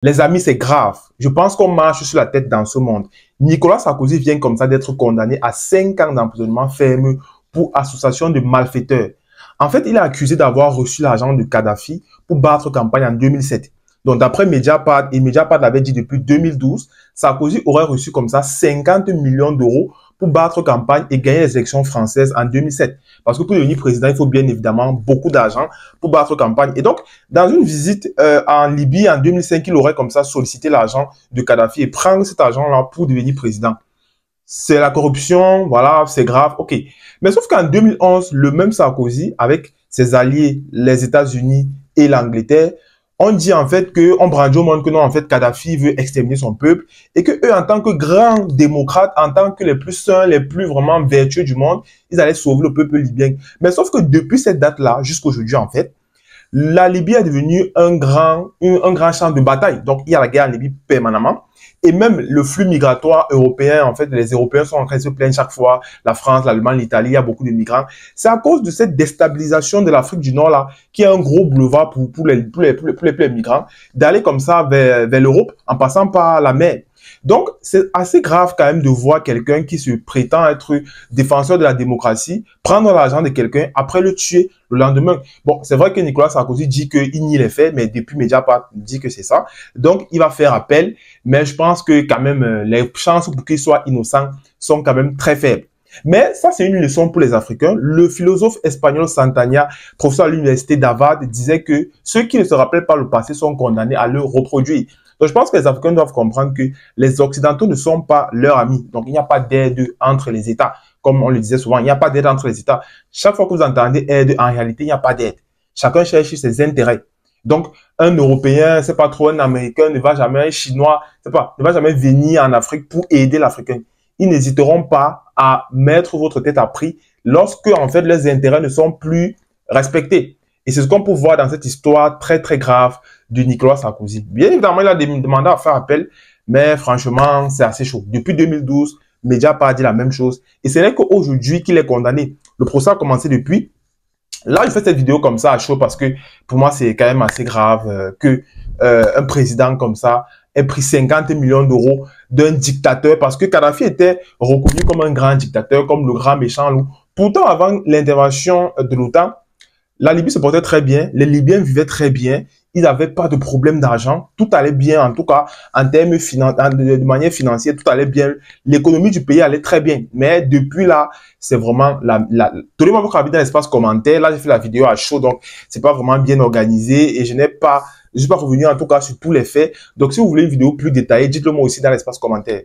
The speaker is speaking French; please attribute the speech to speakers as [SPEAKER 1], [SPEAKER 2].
[SPEAKER 1] Les amis, c'est grave. Je pense qu'on marche sur la tête dans ce monde. Nicolas Sarkozy vient comme ça d'être condamné à 5 ans d'emprisonnement ferme pour association de malfaiteurs. En fait, il est accusé d'avoir reçu l'argent de Kadhafi pour battre campagne en 2007. Donc, d'après Mediapart, et Mediapart l'avait dit depuis 2012, Sarkozy aurait reçu comme ça 50 millions d'euros pour battre campagne et gagner les élections françaises en 2007. Parce que pour devenir président, il faut bien évidemment beaucoup d'argent pour battre campagne. Et donc, dans une visite en Libye en 2005, il aurait comme ça sollicité l'argent de Kadhafi et prendre cet argent-là pour devenir président. C'est la corruption, voilà, c'est grave, ok. Mais sauf qu'en 2011, le même Sarkozy, avec ses alliés, les États-Unis et l'Angleterre, on dit en fait que, on brandit au monde que non, en fait, Kadhafi veut exterminer son peuple et que eux, en tant que grands démocrates, en tant que les plus sains, les plus vraiment vertueux du monde, ils allaient sauver le peuple libyen. Mais sauf que depuis cette date-là, jusqu'à aujourd'hui, en fait, la Libye est devenue un grand champ de bataille. Donc, il y a la guerre en Libye permanemment. Et même le flux migratoire européen, en fait, les Européens sont en train de se plaindre chaque fois. La France, l'Allemagne, l'Italie, il y a beaucoup de migrants. C'est à cause de cette déstabilisation de l'Afrique du Nord, là, qui est un gros boulevard pour les migrants, d'aller comme ça vers l'Europe en passant par la mer. Donc, c'est assez grave quand même de voir quelqu'un qui se prétend être défenseur de la démocratie prendre l'argent de quelqu'un après le tuer le lendemain. Bon, c'est vrai que Nicolas Sarkozy dit qu'il nie les faits, mais depuis Mediapart dit que c'est ça. Donc, il va faire appel, mais je pense que quand même, les chances pour qu'il soit innocent sont quand même très faibles. Mais ça, c'est une leçon pour les Africains. Le philosophe espagnol Santana, professeur à l'université d'Harvard, disait que ceux qui ne se rappellent pas le passé sont condamnés à le reproduire. Donc, je pense que les Africains doivent comprendre que les Occidentaux ne sont pas leurs amis. Donc, il n'y a pas d'aide entre les États. Comme on le disait souvent, il n'y a pas d'aide entre les États. Chaque fois que vous entendez aide, en réalité, il n'y a pas d'aide. Chacun cherche ses intérêts. Donc, un Européen, c'est pas trop un Américain, ne va jamais, un Chinois, c'est pas, ne va jamais venir en Afrique pour aider l'Africain. Ils n'hésiteront pas à mettre votre tête à prix lorsque, en fait, les intérêts ne sont plus respectés. Et c'est ce qu'on peut voir dans cette histoire très, très grave de Nicolas Sarkozy. Bien évidemment, il a demandé à faire appel, mais franchement, c'est assez chaud. Depuis 2012, Mediapart dit la même chose. Et ce n'est qu'aujourd'hui qu'il est condamné. Le procès a commencé depuis. Là, je fais cette vidéo comme ça à chaud parce que pour moi, c'est quand même assez grave que un président comme ça ait pris 50 millions d'euros d'un dictateur parce que Kadhafi était reconnu comme un grand dictateur, comme le grand méchant loup. Pourtant, avant l'intervention de l'OTAN, la Libye se portait très bien, les Libyens vivaient très bien, ils n'avaient pas de problème d'argent, tout allait bien, en tout cas, en termes de manière financière, tout allait bien, l'économie du pays allait très bien. Mais depuis là, c'est vraiment donnez-moi votre avis dans l'espace commentaire. Là, j'ai fait la vidéo à chaud, donc c'est pas vraiment bien organisé et je suis pas revenu en tout cas sur tous les faits. Donc, si vous voulez une vidéo plus détaillée, dites-le moi aussi dans l'espace commentaire.